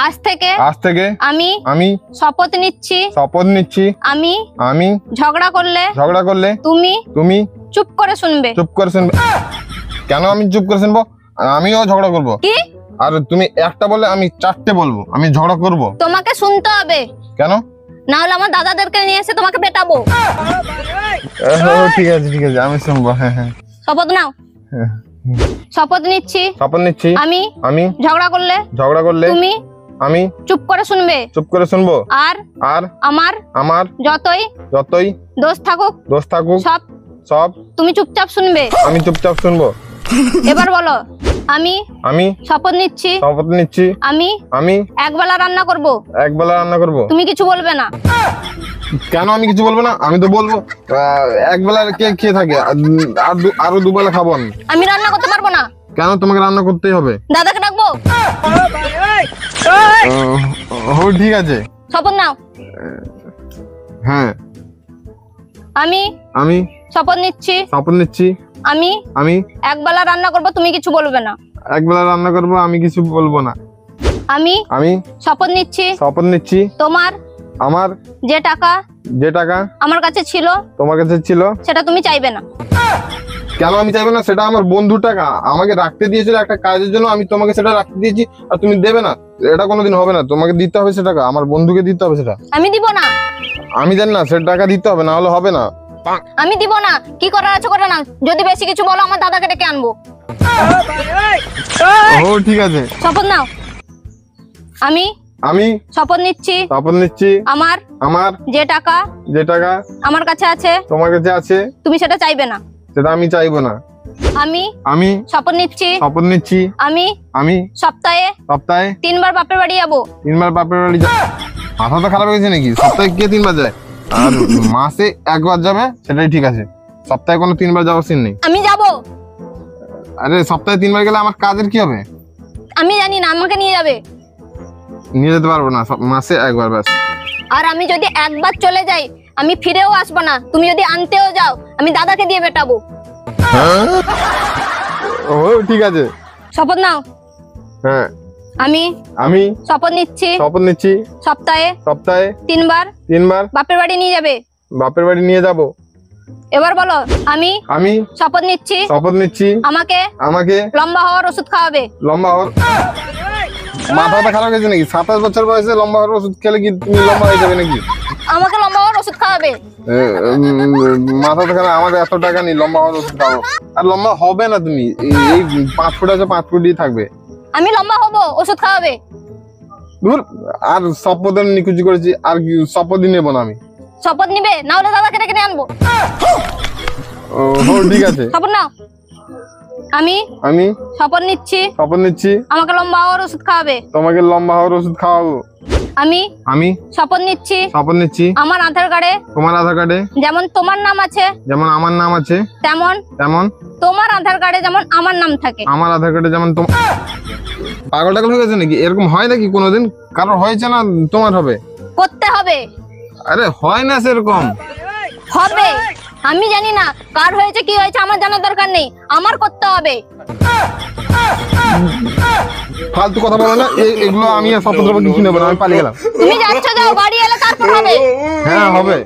আজ থেকে আমি শপথ নিচ্ছি আমি ঝগড়া করলে তুমি চুপ করে শুনবে। কেন আমি চুপ করে শুনবো? আমিও ঝগড়া করব। কি? আর তুমি একটা বলে আমি চারটে বলবো, আমি ঝগড়া করব। তোমাকে শুনতে হবে। কেন? না হলে আমার দাদাদেরকে নিয়ে এসে তোমাকে পেটাবো। ঠিক আছে আমি শুনবো। হ্যাঁ শপথ নাও। শপথ নিচ্ছি আমি ঝগড়া করলে আমি চুপ করে শুনবো। আর আমার যতই দোষ থাকুক সব তুমি চুপচাপ শুনবে। আমি চুপচাপ শুনবো। এবার বলো। আমি শপথ নিচ্ছি আমি একবেলা রান্না করব। তুমি কিছু বলবে না। কেন আমি কিছু বলবো না? আমি তো বলবো। একবেলা কে খেয়ে থাকে? আরো দুবেলা খাবো আমি রান্না করতে পারবো না। কেন? তোমাকে রান্না করতেই হবে। দাদাকে ডাকবো। ঠিক আছে। শপথ নাও। হ্যাঁ আমি শপথ নিচ্ছি আমি একবেলা রান্না করব। তুমি কিছু বলবে না। একবেলা রান্না করবো, আমি কিছু বলবো না। আমি শপথ নিচ্ছি আমার যে টাকা আমার কাছে ছিল তোমার কাছে ছিল সেটা তুমি চাইবে না। কেন আমি চাইবো না? সেটা আমার বন্ধুর টাকা, আমাকে রাখতে দিয়েছিল একটা কাজের জন্য, আমি তোমাকে সেটা রাখতে দিয়েছি আর তুমি দেবে না? এটা কোনোদিন হবে না। তোমাকে দিতে হবে সে টাকা, আমার বন্ধুকে দিতে হবে সেটা। আমি দিব না। আমি জানি না, সে টাকা দিতে হবে, না হলে হবে না। আমি দিব না। কি করার আছে করে না। যদি বেশি কিছু বলো আমার দাদাকে ডেকে আনবো। ঠিক আছে। শপথ নাও। আমি শপথ নিচ্ছি আমার যে টাকা আমার কাছে আছে তোমার কাছে আছে তুমি সেটা চাইবে না। সেটা আমি চাইবো না। আমি শপথ নিচ্ছি আমি সপ্তাহে 3 বার বাপের বাড়ি যাবো। 3 বার বাপের বাড়ি? মাথা তো খারাপ হয়েছে নাকি? সপ্তাহে কে 3 বার যায়? আর মাসে 1 বার যাবে, সেটাই ঠিক আছে। সপ্তাহে কোনো 3 বার যাওয়ার সিন নেই। আমি যাবো। আরে সপ্তাহে 3 বার গেলে আমার কাজের কি হবে? আমি জানি না। আমাকে নিয়ে যাবে। নিয়ে যেতে পারবো না, মাসে 1 বার ব্যাস। আর আমি যদি একবার চলে যাই আমি ফিরেও আসবো না। তুমি যদি আনতেও যাও আমি দাদাকে দিয়ে বেটাবো। ঠিক আছে। শপথ নাও। হ্যাঁ আমি শপথ নিচ্ছি সপ্তাহে 3 বার বাপের বাড়ি নিয়ে যাবো। এবার বলো। আমি শপথ নিচ্ছি আমাকে লম্বা হওয়ার ওষুধ খাওয়াবে। লম্বা হওয়ার? মাথাটা খারাপ হয়েছে নাকি? 27 বছর বয়সে লম্বা হওয়ার ওষুধ খেলে কি তুমি লম্বা হয়ে যাবে নাকি? আমাকে লম্বা হওয়ার ওষুধ খাওয়াবে। মাথাটা খারাপ। আমার এত টাকা নেই লম্বা হওয়ার ওষুধ খাবো। আর লম্বা হবে না তুমি। এই 5 ফুট আছে, 5 ফুটই থাকবে। আমি লম্বা হবো, ওষুধ খাওয়াবে। দূর। আর শপথের নিকুচি করেছি, আর শপথই নেবো না আমি। শপথ নিবে না হলে দাদাকে ডেকে নিয়ে আনবো। ঠিক আছে। শপথ নাও। আমি শপথ নিচ্ছি আমাকে লম্বা হওয়ার ওষুধ খাওয়াবে। তোমাকে লম্বা হওয়ার ওষুধ খাওয়াবো। আমি শপথ নিচ্ছি আমার আধার কার্ডে যেমন তোমার নাম আছে, যেমন আমার নাম আছে, তেমন তোমার আধার কার্ডে যেমন আমার নাম থাকে। আমার আধার কার্ডে যেমন পাগল টাগল হয়ে গেছে নাকি? এরকম হয় নাকি কোনোদিন? কারোর হয়েছে না, তোমার হবে? করতে হবে। আরে হয় না সেরকম। হবে। আমি জানি না কার হয়েছে কি হয়েছে, আমার জানার দরকার নেই, আমার করতে হবে। ফালতু কথা বলো না। এগুলো আমি আর শপথের উপর কিছু নেবো না। আমি পালিয়ে গেলাম। তুমি যাচ্ছ, যাও, বাড়ি এলে তারপর হবে। হ্যাঁ হবে।